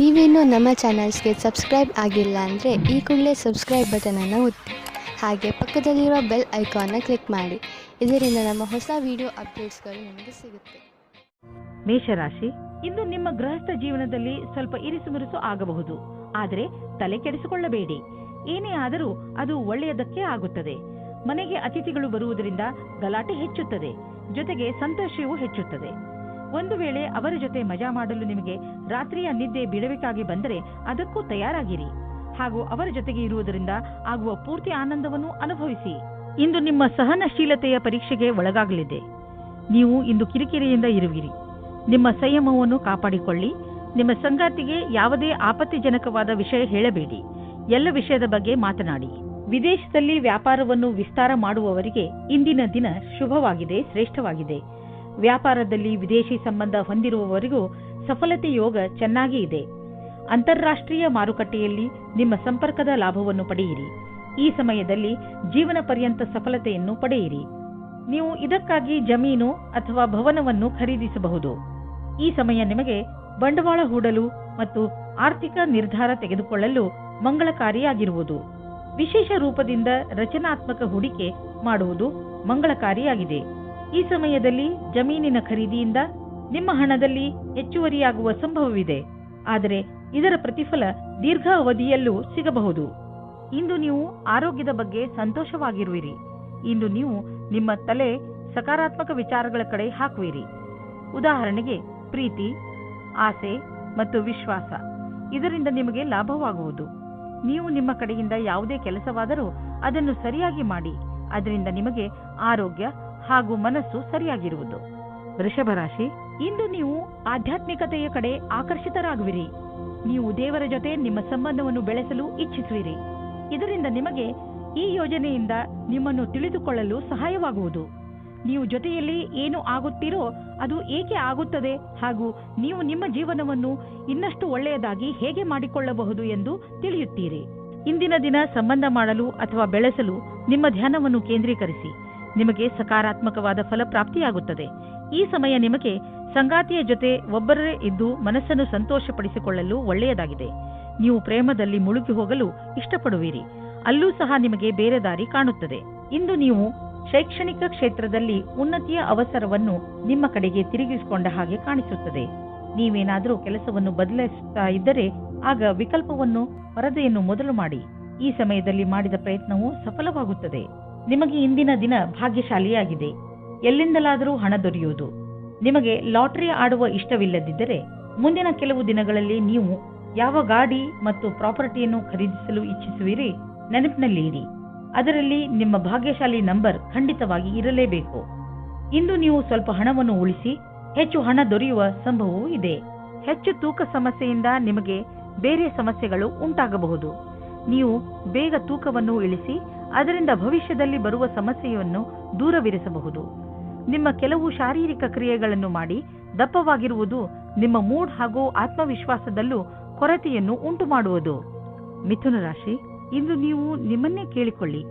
ನೀವೇನೂ ನಮ್ಮ ಚಾನಲ್ಸ್ಗೆ ಸಬ್ಸ್ಕ್ರೈಬ್ ಆಗಿಲ್ಲ ಅಂದರೆ ಈ ಕೂಡಲೇ ಸಬ್ಸ್ಕ್ರೈಬ್ ಬಟನನ್ನು ಒತ್ತಿ ಹಾಗೆ ಪಕ್ಕದಲ್ಲಿರೋ ಬೆಲ್ ಐಕಾನ್ನ ಕ್ಲಿಕ್ ಮಾಡಿ. ಇದರಿಂದ ನಮ್ಮ ಹೊಸ ವಿಡಿಯೋ ಅಪ್ಡೇಟ್ಸ್ಗಳು ನಿಮಗೆ ಸಿಗುತ್ತೆ. ಮೇಷರಾಶಿ, ಇಂದು ನಿಮ್ಮ ಗೃಹಸ್ಥ ಜೀವನದಲ್ಲಿ ಸ್ವಲ್ಪ ಇರಿಸುಮುರುಸು ಆಗಬಹುದು. ಆದರೆ ತಲೆ ಕೆಡಿಸಿಕೊಳ್ಳಬೇಡಿ. ಏನೇ ಆದರೂ ಅದು ಒಳ್ಳೆಯದಕ್ಕೆ ಆಗುತ್ತದೆ. ಮನೆಗೆ ಅತಿಥಿಗಳು ಬರುವುದರಿಂದ ಗಲಾಟೆ ಹೆಚ್ಚುತ್ತದೆ, ಜೊತೆಗೆ ಸಂತೋಷವೂ ಹೆಚ್ಚುತ್ತದೆ. ಒಂದು ವೇಳೆ ಅವರ ಜೊತೆ ಮಜಾ ಮಾಡಲು ನಿಮಗೆ ರಾತ್ರಿಯ ನಿದ್ದೆ ಬಿಡಬೇಕಾಗಿ ಬಂದರೆ ಅದಕ್ಕೂ ತಯಾರಾಗಿರಿ ಹಾಗೂ ಅವರ ಜೊತೆಗೆ ಇರುವುದರಿಂದ ಆಗುವ ಪೂರ್ತಿ ಆನಂದವನ್ನು ಅನುಭವಿಸಿ. ಇಂದು ನಿಮ್ಮ ಸಹನಶೀಲತೆಯ ಪರೀಕ್ಷೆಗೆ ಒಳಗಾಗಲಿದೆ. ನೀವು ಇಂದು ಕಿರಿಕಿರಿಯಿಂದ ಇರುವಿರಿ. ನಿಮ್ಮ ಸಂಯಮವನ್ನು ಕಾಪಾಡಿಕೊಳ್ಳಿ. ನಿಮ್ಮ ಸಂಗಾತಿಗೆ ಯಾವುದೇ ಆಪತ್ತಿಜನಕವಾದ ವಿಷಯ ಹೇಳಬೇಡಿ. ಎಲ್ಲ ವಿಷಯದ ಬಗ್ಗೆ ಮಾತನಾಡಿ. ವಿದೇಶದಲ್ಲಿ ವ್ಯಾಪಾರವನ್ನು ವಿಸ್ತಾರ ಮಾಡುವವರಿಗೆ ಇಂದಿನ ದಿನ ಶುಭವಾಗಿದೆ, ಶ್ರೇಷ್ಠವಾಗಿದೆ. ವ್ಯಾಪಾರದಲ್ಲಿ ವಿದೇಶಿ ಸಂಬಂಧ ಹೊಂದಿರುವವರಿಗೂ ಸಫಲತೆ ಯೋಗ ಚೆನ್ನಾಗಿ ಇದೆ. ಅಂತಾರಾಷ್ಟ್ರೀಯ ಮಾರುಕಟ್ಟೆಯಲ್ಲಿ ನಿಮ್ಮ ಸಂಪರ್ಕದ ಲಾಭವನ್ನು ಪಡೆಯಿರಿ. ಈ ಸಮಯದಲ್ಲಿ ಜೀವನ ಪರ್ಯಂತ ಸಫಲತೆಯನ್ನು ಪಡೆಯಿರಿ. ನೀವು ಇದಕ್ಕಾಗಿ ಜಮೀನು ಅಥವಾ ಭವನವನ್ನು ಖರೀದಿಸಬಹುದು. ಈ ಸಮಯ ನಿಮಗೆ ಬಂಡವಾಳ ಹೂಡಲು ಮತ್ತು ಆರ್ಥಿಕ ನಿರ್ಧಾರ ತೆಗೆದುಕೊಳ್ಳಲು ಮಂಗಳಕಾರಿಯಾಗಿರುವುದು. ವಿಶೇಷ ರೂಪದಿಂದ ರಚನಾತ್ಮಕ ಹೂಡಿಕೆ ಮಾಡುವುದು ಮಂಗಳಕಾರಿಯಾಗಿದೆ. ಈ ಸಮಯದಲ್ಲಿ ಜಮೀನಿನ ಖರೀದಿಯಿಂದ ನಿಮ್ಮ ಹಣದಲ್ಲಿ ಹೆಚ್ಚುವರಿಯಾಗುವ ಸಂಭವವಿದೆ. ಆದರೆ ಇದರ ಪ್ರತಿಫಲ ದೀರ್ಘ ಅವಧಿಯಲ್ಲೂ ಸಿಗಬಹುದು. ಇಂದು ನೀವು ಆರೋಗ್ಯದ ಬಗ್ಗೆ ಸಂತೋಷವಾಗಿರುವಿರಿ. ಇಂದು ನೀವು ನಿಮ್ಮ ತಲೆ ಸಕಾರಾತ್ಮಕ ವಿಚಾರಗಳ ಕಡೆ ಹಾಕುವಿರಿ. ಉದಾಹರಣೆಗೆ ಪ್ರೀತಿ, ಆಸೆ ಮತ್ತು ವಿಶ್ವಾಸ. ಇದರಿಂದ ನಿಮಗೆ ಲಾಭವಾಗುವುದು. ನೀವು ನಿಮ್ಮ ಕಡೆಯಿಂದ ಯಾವುದೇ ಕೆಲಸವಾದರೂ ಅದನ್ನು ಸರಿಯಾಗಿ ಮಾಡಿ. ಅದರಿಂದ ನಿಮಗೆ ಆರೋಗ್ಯ ಹಾಗೂ ಮನಸ್ಸು ಸರಿಯಾಗಿರುವುದು. ವೃಷಭ ರಾಶಿ, ಇಂದು ನೀವು ಆಧ್ಯಾತ್ಮಿಕತೆಯ ಕಡೆ ಆಕರ್ಷಿತರಾಗುವಿರಿ. ನೀವು ದೇವರ ಜೊತೆ ನಿಮ್ಮ ಸಂಬಂಧವನ್ನು ಬೆಳೆಸಲು ಇಚ್ಛಿಸುವಿರಿ. ಇದರಿಂದ ನಿಮಗೆ ಈ ಯೋಜನೆಯಿಂದ ನಿಮ್ಮನ್ನು ತಿಳಿದುಕೊಳ್ಳಲು ಸಹಾಯವಾಗುವುದು. ನೀವು ಜೊತೆಯಲ್ಲಿ ಏನು ಆಗುತ್ತೀರೋ ಅದು ಏಕೆ ಆಗುತ್ತದೆ ಹಾಗೂ ನೀವು ನಿಮ್ಮ ಜೀವನವನ್ನು ಇನ್ನಷ್ಟು ಒಳ್ಳೆಯದಾಗಿ ಹೇಗೆ ಮಾಡಿಕೊಳ್ಳಬಹುದು ಎಂದು ತಿಳಿಯುತ್ತೀರಿ. ಇಂದಿನ ದಿನ ಸಂಬಂಧ ಮಾಡಲು ಅಥವಾ ಬೆಳೆಸಲು ನಿಮ್ಮ ಧ್ಯಾನವನ್ನು ಕೇಂದ್ರೀಕರಿಸಿ. ನಿಮಗೆ ಸಕಾರಾತ್ಮಕವಾದ ಫಲಪ್ರಾಪ್ತಿಯಾಗುತ್ತದೆ. ಈ ಸಮಯ ನಿಮಗೆ ಸಂಗಾತಿಯ ಜೊತೆ ಒಬ್ಬರೇ ಇದ್ದು ಮನಸ್ಸನ್ನು ಸಂತೋಷಪಡಿಸಿಕೊಳ್ಳಲು ಒಳ್ಳೆಯದಾಗಿದೆ. ನೀವು ಪ್ರೇಮದಲ್ಲಿ ಮುಳುಗಿ ಹೋಗಲು ಇಷ್ಟಪಡುವಿರಿ. ಅಲ್ಲೂ ಸಹ ನಿಮಗೆ ಬೇರೆ ದಾರಿ ಕಾಣುತ್ತದೆ. ಇಂದು ನೀವು ಶೈಕ್ಷಣಿಕ ಕ್ಷೇತ್ರದಲ್ಲಿ ಉನ್ನತಿಯ ಅವಸರವನ್ನು ನಿಮ್ಮ ಕಡೆಗೆ ತಿರುಗಿಸಿಕೊಂಡ ಹಾಗೆ ಕಾಣಿಸುತ್ತದೆ. ನೀವೇನಾದರೂ ಕೆಲಸವನ್ನು ಬದಲಿಸುತ್ತಾ ಇದ್ದರೆ ಆಗ ವಿಕಲ್ಪವನ್ನು ವರದಿಯನ್ನು ಮೊದಲು ಮಾಡಿ. ಈ ಸಮಯದಲ್ಲಿ ಮಾಡಿದ ಪ್ರಯತ್ನವು ಸಫಲವಾಗುತ್ತದೆ. ನಿಮಗೆ ಇಂದಿನ ದಿನ ಭಾಗ್ಯಶಾಲಿಯಾಗಿದೆ. ಎಲ್ಲಿಂದಲಾದರೂ ಹಣ ದೊರೆಯುವುದು. ನಿಮಗೆ ಲಾಟರಿ ಆಡುವ ಇಷ್ಟವಿಲ್ಲದಿದ್ದರೆ ಮುಂದಿನ ಕೆಲವು ದಿನಗಳಲ್ಲಿ ನೀವು ಯಾವ ಗಾಡಿ ಮತ್ತು ಪ್ರಾಪರ್ಟಿಯನ್ನು ಖರೀದಿಸಲು ಇಚ್ಛಿಸುವಿರಿ ನೆನಪಿನಲ್ಲಿ ಇಡಿ. ಅದರಲ್ಲಿ ನಿಮ್ಮ ಭಾಗ್ಯಶಾಲಿ ನಂಬರ್ ಖಂಡಿತವಾಗಿ ಇರಲೇಬೇಕು. ಇಂದು ನೀವು ಸ್ವಲ್ಪ ಹಣವನ್ನು ಉಳಿಸಿ ಹೆಚ್ಚು ಹಣ ದೊರೆಯುವ ಸಂಭವವೂ ಇದೆ. ಹೆಚ್ಚು ತೂಕ ಸಮಸ್ಯೆಯಿಂದ ನಿಮಗೆ ಬೇರೆ ಸಮಸ್ಯೆಗಳು ಉಂಟಾಗಬಹುದು. ನೀವು ಬೇಗ ತೂಕವನ್ನು ಇಳಿಸಿ ಅದರಿಂದ ಭವಿಷ್ಯದಲ್ಲಿ ಬರುವ ಸಮಸ್ಯೆಯನ್ನು ದೂರವಿರಿಸಬಹುದು. ನಿಮ್ಮ ಕೆಲವು ಶಾರೀರಿಕ ಕ್ರಿಯೆಗಳನ್ನು ಮಾಡಿ ದಪ್ಪವಾಗಿರುವುದು ನಿಮ್ಮ ಮೂಡ್ ಹಾಗೂ ಆತ್ಮವಿಶ್ವಾಸದಲ್ಲೂ ಕೊರತೆಯನ್ನು ಉಂಟು ಮಾಡುವುದು. ಮಿಥುನ ರಾಶಿ, ಇಂದು ನೀವು ನಿಮ್ಮನ್ನೇ ಕೇಳಿಕೊಳ್ಳಿ.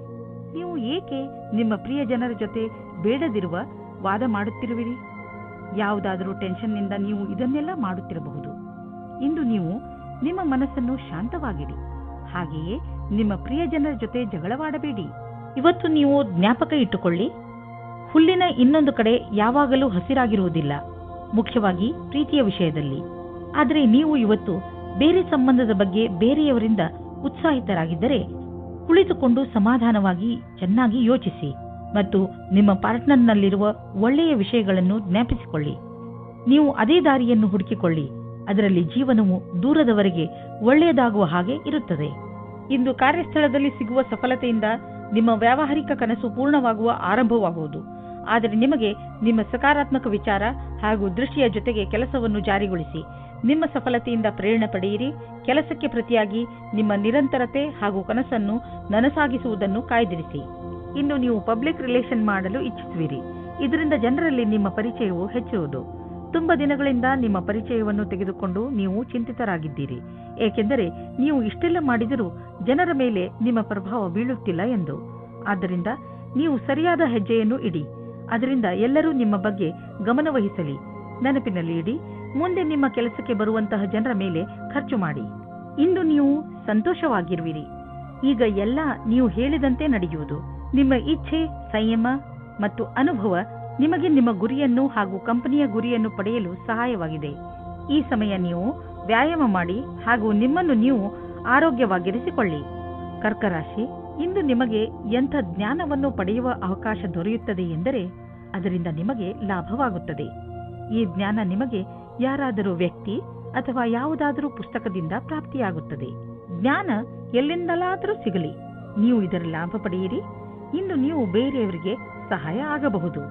ನೀವು ಏಕೆ ನಿಮ್ಮ ಪ್ರಿಯ ಜನರ ಜೊತೆ ಬೇಡದಿರುವ ವಾದ ಮಾಡುತ್ತಿರುವಿರಿ? ಯಾವುದಾದರೂ ಟೆನ್ಷನ್ನಿಂದ ನೀವು ಇದನ್ನೆಲ್ಲ ಮಾಡುತ್ತಿರಬಹುದು. ಇಂದು ನೀವು ನಿಮ್ಮ ಮನಸ್ಸನ್ನು ಶಾಂತವಾಗಿಡಿ. ಹಾಗೆಯೇ ನಿಮ್ಮ ಪ್ರಿಯ ಜನರ ಜೊತೆ ಜಗಳವಾಡಬೇಡಿ. ಇವತ್ತು ನೀವು ಜ್ಞಾಪಕ ಇಟ್ಟುಕೊಳ್ಳಿ, ಹುಲ್ಲಿನ ಇನ್ನೊಂದು ಕಡೆ ಯಾವಾಗಲೂ ಹಸಿರಾಗಿರುವುದಿಲ್ಲ, ಮುಖ್ಯವಾಗಿ ಪ್ರೀತಿಯ ವಿಷಯದಲ್ಲಿ. ಆದರೆ ನೀವು ಇವತ್ತು ಬೇರೆ ಸಂಬಂಧದ ಬಗ್ಗೆ ಬೇರೆಯವರಿಂದ ಉತ್ಸಾಹಿತರಾಗಿದ್ದರೆ ಕುಳಿತುಕೊಂಡು ಸಮಾಧಾನವಾಗಿ ಚೆನ್ನಾಗಿ ಯೋಚಿಸಿ ಮತ್ತು ನಿಮ್ಮ ಪಾರ್ಟ್ನರ್ನಲ್ಲಿರುವ ಒಳ್ಳೆಯ ವಿಷಯಗಳನ್ನು ಜ್ಞಾಪಿಸಿಕೊಳ್ಳಿ. ನೀವು ಅದೇ ದಾರಿಯನ್ನು ಹುಡುಕಿಕೊಳ್ಳಿ. ಅದರಲ್ಲಿ ಜೀವನವು ದೂರದವರೆಗೆ ಒಳ್ಳೆಯದಾಗುವ ಹಾಗೆ ಇರುತ್ತದೆ. ಇಂದು ಕಾರ್ಯಸ್ಥಳದಲ್ಲಿ ಸಿಗುವ ಸಫಲತೆಯಿಂದ ನಿಮ್ಮ ವ್ಯಾವಹಾರಿಕ ಕನಸು ಪೂರ್ಣವಾಗುವ ಆರಂಭವಾಗುವುದು. ಆದರೆ ನಿಮಗೆ ನಿಮ್ಮ ಸಕಾರಾತ್ಮಕ ವಿಚಾರ ಹಾಗೂ ದೃಷ್ಟಿಯ ಜೊತೆಗೆ ಕೆಲಸವನ್ನು ಜಾರಿಗೊಳಿಸಿ. ನಿಮ್ಮ ಸಫಲತೆಯಿಂದ ಪ್ರೇರಣೆ ಪಡೆಯಿರಿ. ಕೆಲಸಕ್ಕೆ ಪ್ರತಿಯಾಗಿ ನಿಮ್ಮ ನಿರಂತರತೆ ಹಾಗೂ ಕನಸನ್ನು ನನಸಾಗಿಸುವುದನ್ನು ಕಾಯ್ದಿರಿಸಿ. ಇಂದು ನೀವು ಪಬ್ಲಿಕ್ ರಿಲೇಷನ್ ಮಾಡಲು ಇಚ್ಛಿಸುವಿರಿ. ಇದರಿಂದ ಜನರಲ್ಲಿ ನಿಮ್ಮ ಪರಿಚಯವು ಹೆಚ್ಚುವುದು. ತುಂಬ ದಿನಗಳಿಂದ ನಿಮ್ಮ ಪರಿಚಯವನ್ನು ತೆಗೆದುಕೊಂಡು ನೀವು ಚಿಂತಿತರಾಗಿದ್ದೀರಿ. ಏಕೆಂದರೆ ನೀವು ಇಷ್ಟೆಲ್ಲ ಮಾಡಿದರೂ ಜನರ ಮೇಲೆ ನಿಮ್ಮ ಪ್ರಭಾವ ಬೀಳುತ್ತಿಲ್ಲ ಎಂದು. ಆದ್ದರಿಂದ ನೀವು ಸರಿಯಾದ ಹೆಜ್ಜೆಯನ್ನು ಇಡಿ. ಅದರಿಂದ ಎಲ್ಲರೂ ನಿಮ್ಮ ಬಗ್ಗೆ ಗಮನವಹಿಸಲಿ. ನೆನಪಿನಲ್ಲಿ ಇಡಿ, ಮುಂದೆ ನಿಮ್ಮ ಕೆಲಸಕ್ಕೆ ಬರುವಂತಹ ಜನರ ಮೇಲೆ ಖರ್ಚು ಮಾಡಿ. ಇಂದು ನೀವು ಸಂತೋಷವಾಗಿರುವಿರಿ. ಈಗ ಎಲ್ಲ ನೀವು ಹೇಳಿದಂತೆ ನಡೆಯುವುದು. ನಿಮ್ಮ ಇಚ್ಛೆ, ಸಂಯಮ ಮತ್ತು ಅನುಭವ ನಿಮಗೆ ನಿಮ್ಮ ಗುರಿಯನ್ನು ಹಾಗೂ ಕಂಪನಿಯ ಗುರಿಯನ್ನು ಪಡೆಯಲು ಸಹಾಯವಾಗಿದೆ. ಈ ಸಮಯ ನೀವು ವ್ಯಾಯಾಮ ಮಾಡಿ ಹಾಗೂ ನಿಮ್ಮನ್ನು ನೀವು ಆರೋಗ್ಯವಾಗಿರಿಸಿಕೊಳ್ಳಿ. ಕರ್ಕ ರಾಶಿ, ಇಂದು ನಿಮಗೆ ಎಂಥ ಜ್ಞಾನವನ್ನು ಪಡೆಯುವ ಅವಕಾಶ ದೊರೆಯುತ್ತದೆ ಎಂದರೆ ಅದರಿಂದ ನಿಮಗೆ ಲಾಭವಾಗುತ್ತದೆ. ಈ ಜ್ಞಾನ ನಿಮಗೆ ಯಾರಾದರೂ ವ್ಯಕ್ತಿ ಅಥವಾ ಯಾವುದಾದರೂ ಪುಸ್ತಕದಿಂದ ಪ್ರಾಪ್ತಿಯಾಗುತ್ತದೆ. ಜ್ಞಾನ ಎಲ್ಲಿಂದಲಾದರೂ ಸಿಗಲಿ, ನೀವು ಇದರ ಲಾಭ ಪಡೆಯಿರಿ. ಇಂದು ನೀವು ಬೇರೆಯವರಿಗೆ ಸಹಾಯ ಆಗಬಹುದು.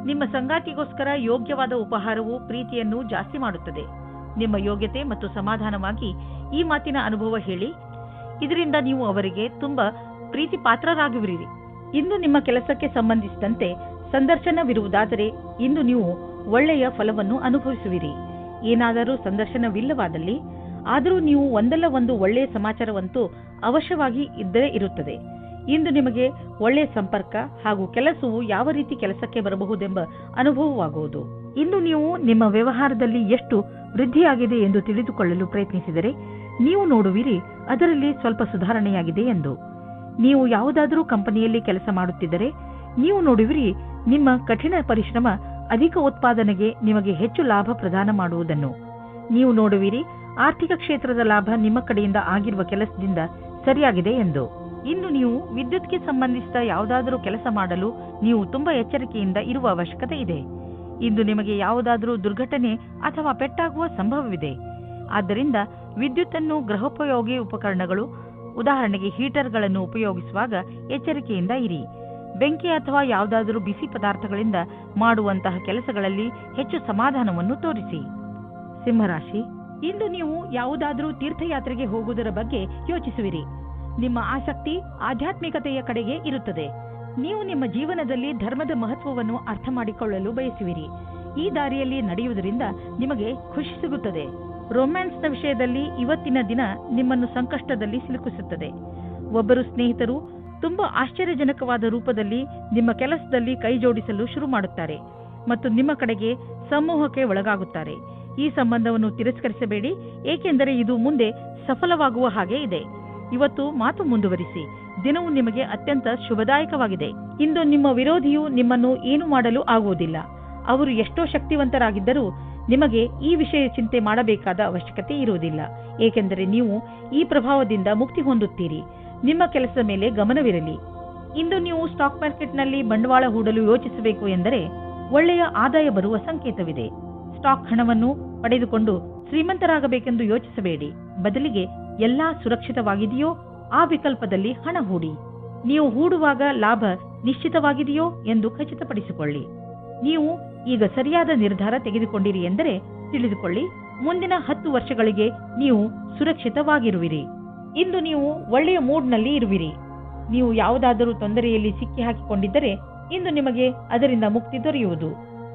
ನಿಮ್ಮ ಸಂಗಾತಿಗೋಸ್ಕರ ಯೋಗ್ಯವಾದ ಉಪಹಾರವು ಪ್ರೀತಿಯನ್ನು ಜಾಸ್ತಿ ಮಾಡುತ್ತದೆ. ನಿಮ್ಮ ಯೋಗ್ಯತೆ ಮತ್ತು ಸಮಾಧಾನವಾಗಿ ಈ ಮಾತಿನ ಅನುಭವ ಹೇಳಿ. ಇದರಿಂದ ನೀವು ಅವರಿಗೆ ತುಂಬಾ ಪ್ರೀತಿ ಪಾತ್ರರಾಗುವಿರಿ. ಇಂದು ನಿಮ್ಮ ಕೆಲಸಕ್ಕೆ ಸಂಬಂಧಿಸಿದಂತೆ ಸಂದರ್ಶನವಿರುವುದಾದರೆ ಇಂದು ನೀವು ಒಳ್ಳೆಯ ಫಲವನ್ನು ಅನುಭವಿಸುವಿರಿ. ಏನಾದರೂ ಸಂದರ್ಶನವಿಲ್ಲವಾದಲ್ಲಿ ಆದರೂ ನೀವು ಒಂದಲ್ಲ ಒಂದು ಒಳ್ಳೆಯ ಸಮಾಚಾರವಂತೂ ಅವಶ್ಯವಾಗಿ ಇದ್ದೇ ಇರುತ್ತದೆ. ಇಂದು ನಿಮಗೆ ಒಳ್ಳೆಯ ಸಂಪರ್ಕ ಹಾಗೂ ಕೆಲಸವು ಯಾವ ರೀತಿ ಕೆಲಸಕ್ಕೆ ಬರಬಹುದೆಂಬ ಅನುಭವವಾಗುವುದು. ಇಂದು ನೀವು ನಿಮ್ಮ ವ್ಯವಹಾರದಲ್ಲಿ ಎಷ್ಟು ವೃದ್ಧಿಯಾಗಿದೆ ಎಂದು ತಿಳಿದುಕೊಳ್ಳಲು ಪ್ರಯತ್ನಿಸಿದರೆ ನೀವು ನೋಡುವಿರಿ ಅದರಲ್ಲಿ ಸ್ವಲ್ಪ ಸುಧಾರಣೆಯಾಗಿದೆ ಎಂದು. ನೀವು ಯಾವುದಾದರೂ ಕಂಪನಿಯಲ್ಲಿ ಕೆಲಸ ಮಾಡುತ್ತಿದ್ದರೆ ನೀವು ನೋಡುವಿರಿ ನಿಮ್ಮ ಕಠಿಣ ಪರಿಶ್ರಮ ಅಧಿಕ ಉತ್ಪಾದನೆಗೆ ನಿಮಗೆ ಹೆಚ್ಚು ಲಾಭ ಪ್ರದಾನ ಮಾಡುವುದನ್ನು. ನೀವು ನೋಡುವಿರಿ ಆರ್ಥಿಕ ಕ್ಷೇತ್ರದ ಲಾಭ ನಿಮ್ಮ ಕಡೆಯಿಂದ ಆಗಿರುವ ಕೆಲಸದಿಂದ ಸರಿಯಾಗಿದೆ ಎಂದು. ಇಂದು ನೀವು ವಿದ್ಯುತ್ಗೆ ಸಂಬಂಧಿಸಿದ ಯಾವುದಾದರೂ ಕೆಲಸ ಮಾಡಲು ನೀವು ತುಂಬಾ ಎಚ್ಚರಿಕೆಯಿಂದ ಇರುವ ಅವಶ್ಯಕತೆ ಇದೆ. ಇಂದು ನಿಮಗೆ ಯಾವುದಾದರೂ ದುರ್ಘಟನೆ ಅಥವಾ ಪೆಟ್ಟಾಗುವ ಸಂಭವವಿದೆ. ಆದ್ದರಿಂದ ವಿದ್ಯುತ್ತನ್ನು ಗೃಹೋಪಯೋಗಿ ಉಪಕರಣಗಳು, ಉದಾಹರಣೆಗೆ ಹೀಟರ್ಗಳನ್ನು ಉಪಯೋಗಿಸುವಾಗ ಎಚ್ಚರಿಕೆಯಿಂದ ಇರಿ. ಬೆಂಕಿ ಅಥವಾ ಯಾವುದಾದರೂ ಬಿಸಿ ಪದಾರ್ಥಗಳಿಂದ ಮಾಡುವಂತಹ ಕೆಲಸಗಳಲ್ಲಿ ಹೆಚ್ಚು ಸಮಾಧಾನವನ್ನು ತೋರಿಸಿ. ಸಿಂಹರಾಶಿ, ಇಂದು ನೀವು ಯಾವುದಾದರೂ ತೀರ್ಥಯಾತ್ರೆಗೆ ಹೋಗುವುದರ ಬಗ್ಗೆ ಯೋಚಿಸುವಿರಿ. ನಿಮ್ಮ ಆಸಕ್ತಿ ಆಧ್ಯಾತ್ಮಿಕತೆಯ ಕಡೆಗೆ ಇರುತ್ತದೆ. ನೀವು ನಿಮ್ಮ ಜೀವನದಲ್ಲಿ ಧರ್ಮದ ಮಹತ್ವವನ್ನು ಅರ್ಥ ಮಾಡಿಕೊಳ್ಳಲು ಬಯಸುವಿರಿ. ಈ ದಾರಿಯಲ್ಲಿ ನಡೆಯುವುದರಿಂದ ನಿಮಗೆ ಖುಷಿ ಸಿಗುತ್ತದೆ. ರೊಮ್ಯಾನ್ಸ್ನ ವಿಷಯದಲ್ಲಿ ಇವತ್ತಿನ ದಿನ ನಿಮ್ಮನ್ನು ಸಂಕಷ್ಟದಲ್ಲಿ ಸಿಲುಕಿಸುತ್ತದೆ. ಒಬ್ಬರು ಸ್ನೇಹಿತರು ತುಂಬಾ ಆಶ್ಚರ್ಯಜನಕವಾದ ರೂಪದಲ್ಲಿ ನಿಮ್ಮ ಕೆಲಸದಲ್ಲಿ ಕೈ ಜೋಡಿಸಲು ಶುರು ಮಾಡುತ್ತಾರೆ ಮತ್ತು ನಿಮ್ಮ ಕಡೆಗೆ ಸಮೂಹಕ್ಕೆ ಒಳಗಾಗುತ್ತಾರೆ. ಈ ಸಂಬಂಧವನ್ನು ತಿರಸ್ಕರಿಸಬೇಡಿ, ಏಕೆಂದರೆ ಇದು ಮುಂದೆ ಸಫಲವಾಗುವ ಹಾಗೆ ಇದೆ. ಇವತ್ತು ಮಾತು ಮುಂದುವರಿಸಿ. ದಿನವು ನಿಮಗೆ ಅತ್ಯಂತ ಶುಭದಾಯಕವಾಗಿದೆ. ಇಂದು ನಿಮ್ಮ ವಿರೋಧಿಯು ನಿಮ್ಮನ್ನು ಏನು ಮಾಡಲು ಆಗುವುದಿಲ್ಲ. ಅವರು ಎಷ್ಟೋ ಶಕ್ತಿವಂತರಾಗಿದ್ದರೂ ನಿಮಗೆ ಈ ವಿಷಯ ಚಿಂತೆ ಮಾಡಬೇಕಾದ ಅವಶ್ಯಕತೆ ಇರುವುದಿಲ್ಲ, ಏಕೆಂದರೆ ನೀವು ಈ ಪ್ರಭಾವದಿಂದ ಮುಕ್ತಿ ಹೊಂದುತ್ತೀರಿ. ನಿಮ್ಮ ಕೆಲಸದ ಮೇಲೆ ಗಮನವಿರಲಿ. ಇಂದು ನೀವು ಸ್ಟಾಕ್ ಮಾರ್ಕೆಟ್ನಲ್ಲಿ ಬಂಡವಾಳ ಹೂಡಲು ಯೋಚಿಸಬೇಕು ಎಂದರೆ ಒಳ್ಳೆಯ ಆದಾಯ ಬರುವ ಸಂಕೇತವಿದೆ. ಸ್ಟಾಕ್ ಹಣವನ್ನು ಪಡೆದುಕೊಂಡು ಶ್ರೀಮಂತರಾಗಬೇಕೆಂದು ಯೋಚಿಸಬೇಡಿ. ಬದಲಿಗೆ ಎಲ್ಲಾ ಸುರಕ್ಷಿತವಾಗಿದೆಯೋ ಆ ವಿಕಲ್ಪದಲ್ಲಿ ಹಣ ಹೂಡಿ. ನೀವು ಹೂಡುವಾಗ ಲಾಭ ನಿಶ್ಚಿತವಾಗಿದೆಯೋ ಎಂದು ಖಚಿತಪಡಿಸಿಕೊಳ್ಳಿ. ನೀವು ಈಗ ಸರಿಯಾದ ನಿರ್ಧಾರ ತೆಗೆದುಕೊಂಡಿರಿ ಎಂದರೆ ತಿಳಿದುಕೊಳ್ಳಿ, ಮುಂದಿನ 10 ವರ್ಷಗಳಿಗೆ ನೀವು ಸುರಕ್ಷಿತವಾಗಿರುವಿರಿ. ಇಂದು ನೀವು ಒಳ್ಳೆಯ ಮೂಡ್ನಲ್ಲಿ ಇರುವಿರಿ. ನೀವು ಯಾವುದಾದರೂ ತೊಂದರೆಯಲ್ಲಿ ಸಿಕ್ಕಿ ಹಾಕಿಕೊಂಡಿದ್ದರೆ ಇಂದು ನಿಮಗೆ ಅದರಿಂದ ಮುಕ್ತಿ ದೊರೆಯುವುದು.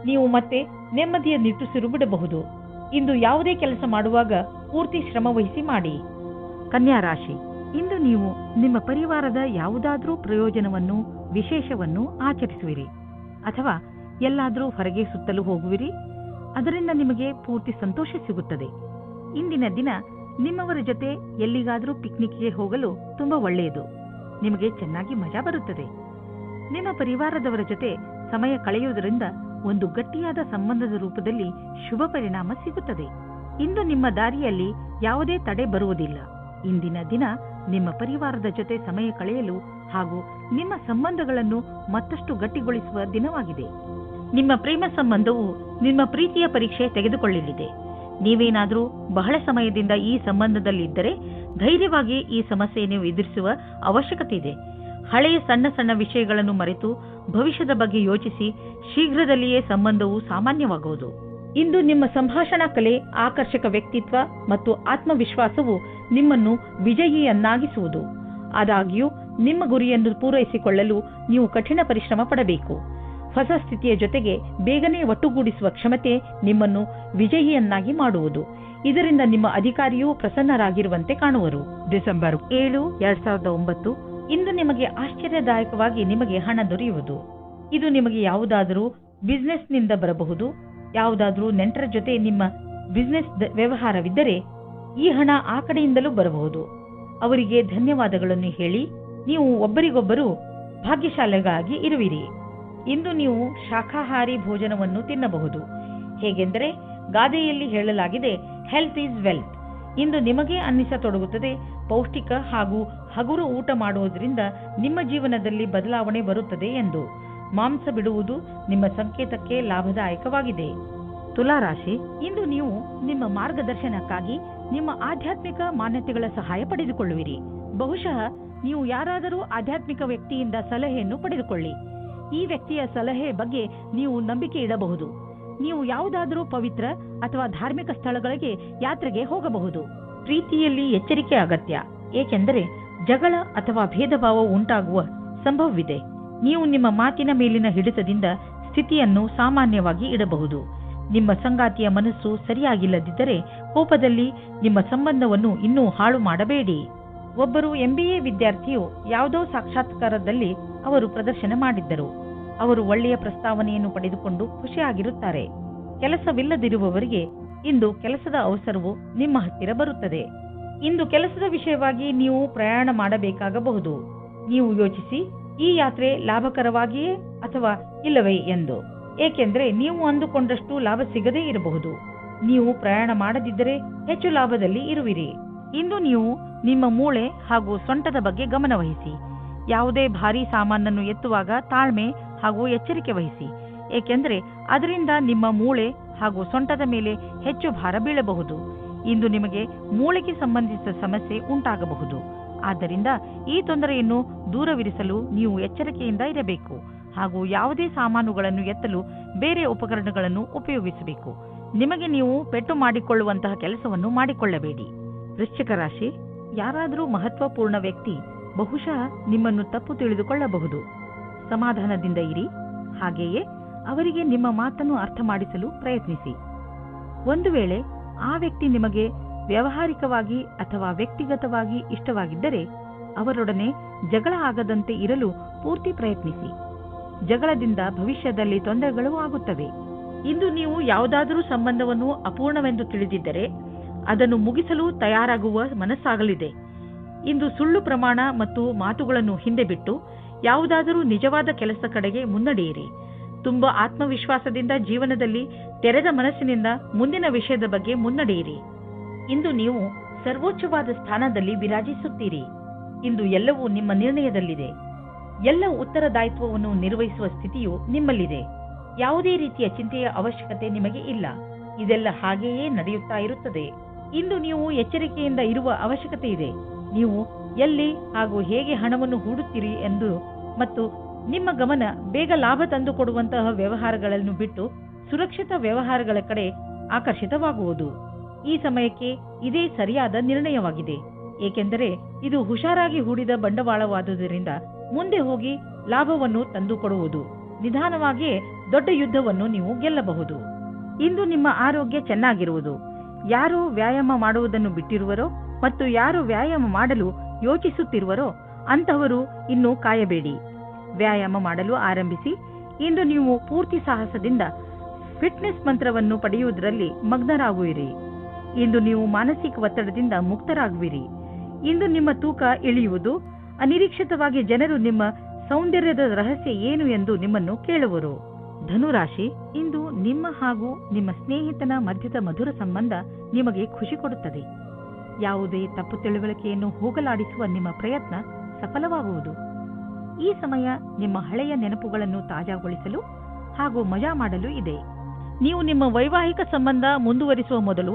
ನೀವು ಮತ್ತೆ ನೆಮ್ಮದಿಯ ನಿಟ್ಟುಸಿರು ಬಿಡಬಹುದು. ಇಂದು ಯಾವುದೇ ಕೆಲಸ ಮಾಡುವಾಗ ಪೂರ್ತಿ ಶ್ರಮ ವಹಿಸಿ ಮಾಡಿ. ಕನ್ಯಾ ರಾಶಿ, ಇಂದು ನೀವು ನಿಮ್ಮ ಪರಿವಾರದ ಯಾವುದಾದ್ರೂ ಪ್ರಯೋಜನವನ್ನು, ವಿಶೇಷವನ್ನು ಆಚರಿಸುವಿರಿ ಅಥವಾ ಎಲ್ಲಾದರೂ ಹೊರಗೆ ಸುತ್ತಲು ಹೋಗುವಿರಿ. ಅದರಿಂದ ನಿಮಗೆ ಪೂರ್ತಿ ಸಂತೋಷ ಸಿಗುತ್ತದೆ. ಇಂದಿನ ದಿನ ನಿಮ್ಮವರ ಜೊತೆ ಎಲ್ಲಿಗಾದರೂ ಪಿಕ್ನಿಕ್ಗೆ ಹೋಗಲು ತುಂಬಾ ಒಳ್ಳೆಯದು. ನಿಮಗೆ ಚೆನ್ನಾಗಿ ಮಜಾ ಬರುತ್ತದೆ. ನಿಮ್ಮ ಪರಿವಾರದವರ ಜೊತೆ ಸಮಯ ಕಳೆಯುವುದರಿಂದ ಒಂದು ಗಟ್ಟಿಯಾದ ಸಂಬಂಧದ ರೂಪದಲ್ಲಿ ಶುಭ ಪರಿಣಾಮ ಸಿಗುತ್ತದೆ. ಇಂದು ನಿಮ್ಮ ದಾರಿಯಲ್ಲಿ ಯಾವುದೇ ತಡೆ ಬರುವುದಿಲ್ಲ. ಇಂದಿನ ದಿನ ನಿಮ್ಮ ಪರಿವಾರದ ಜೊತೆ ಸಮಯ ಕಳೆಯಲು ಹಾಗೂ ನಿಮ್ಮ ಸಂಬಂಧಗಳನ್ನು ಮತ್ತಷ್ಟು ಗಟ್ಟಿಗೊಳಿಸುವ ದಿನವಾಗಿದೆ. ನಿಮ್ಮ ಪ್ರೇಮ ಸಂಬಂಧವು ನಿಮ್ಮ ಪ್ರೀತಿಯ ಪರೀಕ್ಷೆ ತೆಗೆದುಕೊಳ್ಳಲಿದೆ. ನೀವೇನಾದರೂ ಬಹಳ ಸಮಯದಿಂದ ಈ ಸಂಬಂಧದಲ್ಲಿದ್ದರೆ ಧೈರ್ಯವಾಗಿ ಈ ಸಮಸ್ಯೆಯನ್ನು ಎದುರಿಸುವ ಅವಶ್ಯಕತೆ ಇದೆ. ಹಳೆಯ ಸಣ್ಣ ಸಣ್ಣ ವಿಷಯಗಳನ್ನು ಮರೆತು ಭವಿಷ್ಯದ ಬಗ್ಗೆ ಯೋಚಿಸಿ. ಶೀಘ್ರದಲ್ಲಿಯೇ ಸಂಬಂಧವು ಸಾಮಾನ್ಯವಾಗುವುದು. ಇಂದು ನಿಮ್ಮ ಸಂಭಾಷಣಾ ಕಲೆ, ಆಕರ್ಷಕ ವ್ಯಕ್ತಿತ್ವ ಮತ್ತು ಆತ್ಮವಿಶ್ವಾಸವು ನಿಮ್ಮನ್ನು ವಿಜಯಿಯನ್ನಾಗಿಸುವುದು. ಆದಾಗ್ಯೂ ನಿಮ್ಮ ಗುರಿಯನ್ನು ಪೂರೈಸಿಕೊಳ್ಳಲು ನೀವು ಕಠಿಣ ಪರಿಶ್ರಮ ಪಡಬೇಕು. ಹೊಸ ಸ್ಥಿತಿಯ ಜೊತೆಗೆ ಬೇಗನೆ ಒಟ್ಟುಗೂಡಿಸುವ ಕ್ಷಮತೆ ನಿಮ್ಮನ್ನು ವಿಜಯಿಯನ್ನಾಗಿ ಮಾಡುವುದು. ಇದರಿಂದ ನಿಮ್ಮ ಅಧಿಕಾರಿಯೂ ಪ್ರಸನ್ನರಾಗಿರುವಂತೆ ಕಾಣುವರು. ಡಿಸೆಂಬರ್ 7, 2009 ಇಂದು ನಿಮಗೆ ಆಶ್ಚರ್ಯದಾಯಕವಾಗಿ ನಿಮಗೆ ಹಣ ದೊರೆಯುವುದು. ಇದು ನಿಮಗೆ ಯಾವುದಾದರೂ ಬಿಸಿನೆಸ್ನಿಂದ ಬರಬಹುದು. ಯಾವುದಾದರೂ ನೆಂಟರ ಜೊತೆ ನಿಮ್ಮ ಬಿಸಿನೆಸ್ ವ್ಯವಹಾರವಿದ್ದರೆ ಈ ಹಣ ಆ ಕಡೆಯಿಂದಲೂ ಬರಬಹುದು. ಅವರಿಗೆ ಧನ್ಯವಾದಗಳನ್ನು ಹೇಳಿ ನೀವು ಒಬ್ಬರಿಗೊಬ್ಬರು ಭಾಗ್ಯಶಾಲಿಗಳಾಗಿ ಇರುವಿರಿ. ಇಂದು ನೀವು ಶಾಖಾಹಾರಿ ಭೋಜನವನ್ನು ತಿನ್ನಬಹುದು. ಹೇಗೆಂದರೆ ಗಾದೆಯಲ್ಲಿ ಹೇಳಲಾಗಿದೆ, ಹೆಲ್ತ್ ಈಸ್ ವೆಲ್ತ್. ಇಂದು ನಿಮಗೆ ಅನ್ನಿಸತೊಡಗುತ್ತದೆ, ಪೌಷ್ಟಿಕ ಹಾಗೂ ಹಗುರು ಊಟ ಮಾಡುವುದರಿಂದ ನಿಮ್ಮ ಜೀವನದಲ್ಲಿ ಬದಲಾವಣೆ ಬರುತ್ತದೆ ಎಂದು. ಮಾಂಸ ಬಿಡುವುದು ನಿಮ್ಮ ಸಂಕೇತಕ್ಕೆ ಲಾಭದಾಯಕವಾಗಿದೆ. ತುಲಾರಾಶಿ, ಇಂದು ನೀವು ನಿಮ್ಮ ಮಾರ್ಗದರ್ಶನಕ್ಕಾಗಿ ನಿಮ್ಮ ಆಧ್ಯಾತ್ಮಿಕ ಮಾನ್ಯತೆಗಳ ಸಹಾಯ ಪಡೆದುಕೊಳ್ಳುವಿರಿ. ಬಹುಶಃ ನೀವು ಯಾರಾದರೂ ಆಧ್ಯಾತ್ಮಿಕ ವ್ಯಕ್ತಿಯಿಂದ ಸಲಹೆಯನ್ನು ಪಡೆದುಕೊಳ್ಳಿ. ಈ ವ್ಯಕ್ತಿಯ ಸಲಹೆ ಬಗ್ಗೆ ನೀವು ನಂಬಿಕೆ ಇಡಬಹುದು. ನೀವು ಯಾವುದಾದರೂ ಪವಿತ್ರ ಅಥವಾ ಧಾರ್ಮಿಕ ಸ್ಥಳಗಳಿಗೆ ಯಾತ್ರೆಗೆ ಹೋಗಬಹುದು. ಪ್ರೀತಿಯಲ್ಲಿ ಎಚ್ಚರಿಕೆ ಅಗತ್ಯ, ಏಕೆಂದರೆ ಜಗಳ ಅಥವಾ ಭೇದ ಭಾವ ಉಂಟಾಗುವ ಸಂಭವವಿದೆ. ನೀವು ನಿಮ್ಮ ಮಾತಿನ ಮೇಲಿನ ಹಿಡಿತದಿಂದ ಸ್ಥಿತಿಯನ್ನು ಸಾಮಾನ್ಯವಾಗಿ ಇಡಬಹುದು. ನಿಮ್ಮ ಸಂಗಾತಿಯ ಮನಸ್ಸು ಸರಿಯಾಗಿಲ್ಲದಿದ್ದರೆ ಕೋಪದಲ್ಲಿ ನಿಮ್ಮ ಸಂಬಂಧವನ್ನು ಇನ್ನೂ ಹಾಳು ಮಾಡಬೇಡಿ. ಒಬ್ಬರು MBA ವಿದ್ಯಾರ್ಥಿಯು ಯಾವುದೋ ಸಾಕ್ಷಾತ್ಕಾರದಲ್ಲಿ ಅವರು ಪ್ರದರ್ಶನ ಮಾಡಿದ್ದರು. ಅವರು ಒಳ್ಳೆಯ ಪ್ರಸ್ತಾವನೆಯನ್ನು ಪಡೆದುಕೊಂಡು ಖುಷಿಯಾಗಿರುತ್ತಾರೆ. ಕೆಲಸವಿಲ್ಲದಿರುವವರಿಗೆ ಇಂದು ಕೆಲಸದ ಅವಸರವು ನಿಮ್ಮ ಹತ್ತಿರ ಬರುತ್ತದೆ. ಇಂದು ಕೆಲಸದ ವಿಷಯವಾಗಿ ನೀವು ಪ್ರಯಾಣ ಮಾಡಬೇಕಾಗಬಹುದು. ನೀವು ಯೋಚಿಸಿ, ಈ ಯಾತ್ರೆ ಲಾಭಕರವಾಗಿಯೇ ಅಥವಾ ಇಲ್ಲವೇ ಎಂದು. ಏಕೆಂದರೆ ನೀವು ಅಂದುಕೊಂಡಷ್ಟು ಲಾಭ ಸಿಗದೇ ಇರಬಹುದು. ನೀವು ಪ್ರಯಾಣ ಮಾಡದಿದ್ದರೆ ಹೆಚ್ಚು ಲಾಭದಲ್ಲಿ ಇರುವಿರಿ. ಇಂದು ನೀವು ನಿಮ್ಮ ಮೂಳೆ ಹಾಗೂ ಸೊಂಟದ ಬಗ್ಗೆ ಗಮನವಹಿಸಿ. ಯಾವುದೇ ಭಾರೀ ಸಾಮಾನನ್ನು ಎತ್ತುವಾಗ ತಾಳ್ಮೆ ಹಾಗೂ ಎಚ್ಚರಿಕೆ ವಹಿಸಿ, ಏಕೆಂದರೆ ಅದರಿಂದ ನಿಮ್ಮ ಮೂಳೆ ಹಾಗೂ ಸೊಂಟದ ಮೇಲೆ ಹೆಚ್ಚು ಭಾರ ಬೀಳಬಹುದು. ಇಂದು ನಿಮಗೆ ಮೂಳೆಗೆ ಸಂಬಂಧಿಸಿದ ಸಮಸ್ಯೆ ಉಂಟಾಗಬಹುದು. ಆದ್ದರಿಂದ ಈ ತೊಂದರೆಯನ್ನು ದೂರವಿರಿಸಲು ನೀವು ಎಚ್ಚರಿಕೆಯಿಂದ ಇರಬೇಕು ಹಾಗೂ ಯಾವುದೇ ಸಾಮಾನುಗಳನ್ನು ಎತ್ತಲು ಬೇರೆ ಉಪಕರಣಗಳನ್ನು ಉಪಯೋಗಿಸಬೇಕು. ನಿಮಗೆ ನೀವು ಪೆಟ್ಟು ಮಾಡಿಕೊಳ್ಳುವಂತಹ ಕೆಲಸವನ್ನು ಮಾಡಿಕೊಳ್ಳಬೇಡಿ. ವೃಶ್ಚಿಕ ರಾಶಿ, ಯಾರಾದರೂ ಮಹತ್ವಪೂರ್ಣ ವ್ಯಕ್ತಿ ಬಹುಶಃ ನಿಮ್ಮನ್ನು ತಪ್ಪು ತಿಳಿದುಕೊಳ್ಳಬಹುದು. ಸಮಾಧಾನದಿಂದ ಇರಿ. ಹಾಗೆಯೇ ಅವರಿಗೆ ನಿಮ್ಮ ಮಾತನ್ನು ಅರ್ಥ ಮಾಡಿಸಲು ಪ್ರಯತ್ನಿಸಿ. ಒಂದು ವೇಳೆ ಆ ವ್ಯಕ್ತಿ ನಿಮಗೆ ವ್ಯಾವಹಾರಿಕವಾಗಿ ಅಥವಾ ವ್ಯಕ್ತಿಗತವಾಗಿ ಇಷ್ಟವಾಗಿದ್ದರೆ ಅವರೊಡನೆ ಜಗಳ ಆಗದಂತೆ ಇರಲು ಪೂರ್ತಿ ಪ್ರಯತ್ನಿಸಿ. ಜಗಳದಿಂದ ಭವಿಷ್ಯದಲ್ಲಿ ತೊಂದರೆಗಳು ಆಗುತ್ತವೆ. ಇಂದು ನೀವು ಯಾವುದಾದರೂ ಸಂಬಂಧವನ್ನು ಅಪೂರ್ಣವೆಂದು ತಿಳಿದಿದ್ದರೆ ಅದನ್ನು ಮುಗಿಸಲು ತಯಾರಾಗುವ ಮನಸ್ಸಾಗಲಿದೆ. ಇಂದು ಸುಳ್ಳು ಪ್ರಮಾಣ ಮತ್ತು ಮಾತುಗಳನ್ನು ಹಿಂದೆ ಬಿಟ್ಟು ಯಾವುದಾದರೂ ನಿಜವಾದ ಕೆಲಸದ ಕಡೆಗೆ ಮುನ್ನಡೆಯಿರಿ. ತುಂಬ ಆತ್ಮವಿಶ್ವಾಸದಿಂದ ಜೀವನದಲ್ಲಿ ತೆರೆದ ಮನಸ್ಸಿನಿಂದ ಮುಂದಿನ ವಿಷಯದ ಬಗ್ಗೆ ಮುನ್ನಡೆಯಿರಿ. ಇಂದು ನೀವು ಸರ್ವೋಚ್ಚವಾದ ಸ್ಥಾನದಲ್ಲಿ ವಿರಾಜಿಸುತ್ತೀರಿ. ಇಂದು ಎಲ್ಲವೂ ನಿಮ್ಮ ನಿರ್ಣಯದಲ್ಲಿದೆ. ಎಲ್ಲ ಉತ್ತರದಾಯಿತ್ವವನ್ನು ನಿರ್ವಹಿಸುವ ಸ್ಥಿತಿಯು ನಿಮ್ಮಲ್ಲಿದೆ. ಯಾವುದೇ ರೀತಿಯ ಚಿಂತೆಯ ಅವಶ್ಯಕತೆ ನಿಮಗೆ ಇಲ್ಲ. ಇದೆಲ್ಲ ಹಾಗೆಯೇ ನಡೆಯುತ್ತಾ ಇರುತ್ತದೆ. ಇಂದು ನೀವು ಎಚ್ಚರಿಕೆಯಿಂದ ಇರುವ ಅವಶ್ಯಕತೆ ಇದೆ. ನೀವು ಎಲ್ಲಿ ಹಾಗೂ ಹೇಗೆ ಹಣವನ್ನು ಹೂಡುತ್ತೀರಿ ಎಂದು ಮತ್ತು ನಿಮ್ಮ ಗಮನ ಬೇಗ ಲಾಭ ತಂದುಕೊಡುವಂತಹ ವ್ಯವಹಾರಗಳನ್ನು ಬಿಟ್ಟು ಸುರಕ್ಷಿತ ವ್ಯವಹಾರಗಳ ಕಡೆ ಆಕರ್ಷಿತವಾಗುವುದು. ಈ ಸಮಯಕ್ಕೆ ಇದೇ ಸರಿಯಾದ ನಿರ್ಣಯವಾಗಿದೆ, ಏಕೆಂದರೆ ಇದು ಹುಷಾರಾಗಿ ಹೂಡಿದ ಬಂಡವಾಳವಾದುದರಿಂದ ಮುಂದೆ ಹೋಗಿ ಲಾಭವನ್ನು ತಂದುಕೊಡುವುದು. ನಿಧಾನವಾಗಿಯೇ ದೊಡ್ಡ ಯುದ್ಧವನ್ನು ನೀವು ಗೆಲ್ಲಬಹುದು. ಇಂದು ನಿಮ್ಮ ಆರೋಗ್ಯ ಚೆನ್ನಾಗಿರುವುದು. ಯಾರು ವ್ಯಾಯಾಮ ಮಾಡುವುದನ್ನು ಬಿಟ್ಟಿರುವರೋ ಮತ್ತು ಯಾರು ವ್ಯಾಯಾಮ ಮಾಡಲು ಯೋಚಿಸುತ್ತಿರುವರೋ ಅಂತಹವರು ಇನ್ನೂ ಕಾಯಬೇಡಿ. ವ್ಯಾಯಾಮ ಮಾಡಲು ಆರಂಭಿಸಿ. ಇಂದು ನೀವು ಪೂರ್ತಿ ಸಾಹಸದಿಂದ ಫಿಟ್ನೆಸ್ ಮಂತ್ರವನ್ನು ಪಡೆಯುವುದರಲ್ಲಿ ಮಗ್ನರಾಗುವಿರಿ. ಇಂದು ನೀವು ಮಾನಸಿಕ ಒತ್ತಡದಿಂದ ಮುಕ್ತರಾಗುವಿರಿ. ಇಂದು ನಿಮ್ಮ ತೂಕ ಇಳಿಯುವುದು. ಅನಿರೀಕ್ಷಿತವಾಗಿ ಜನರು ನಿಮ್ಮ ಸೌಂದರ್ಯದ ರಹಸ್ಯ ಏನು ಎಂದು ನಿಮ್ಮನ್ನು ಕೇಳುವರು. ಧನುರಾಶಿ, ಇಂದು ನಿಮ್ಮ ಹಾಗೂ ನಿಮ್ಮ ಸ್ನೇಹಿತನ ಮಧ್ಯದ ಮಧುರ ಸಂಬಂಧ ನಿಮಗೆ ಖುಷಿ ಕೊಡುತ್ತದೆ. ಯಾವುದೇ ತಪ್ಪು ತಿಳುವಳಿಕೆಯನ್ನು ಹೋಗಲಾಡಿಸುವ ನಿಮ್ಮ ಪ್ರಯತ್ನ ಸಫಲವಾಗುವುದು. ಈ ಸಮಯ ನಿಮ್ಮ ಹಳೆಯ ನೆನಪುಗಳನ್ನು ತಾಜಾಗೊಳಿಸಲು ಹಾಗೂ ಮಜಾ ಮಾಡಲು ಇದೆ. ನೀವು ನಿಮ್ಮ ವೈವಾಹಿಕ ಸಂಬಂಧ ಮುಂದುವರಿಸುವ ಮೊದಲು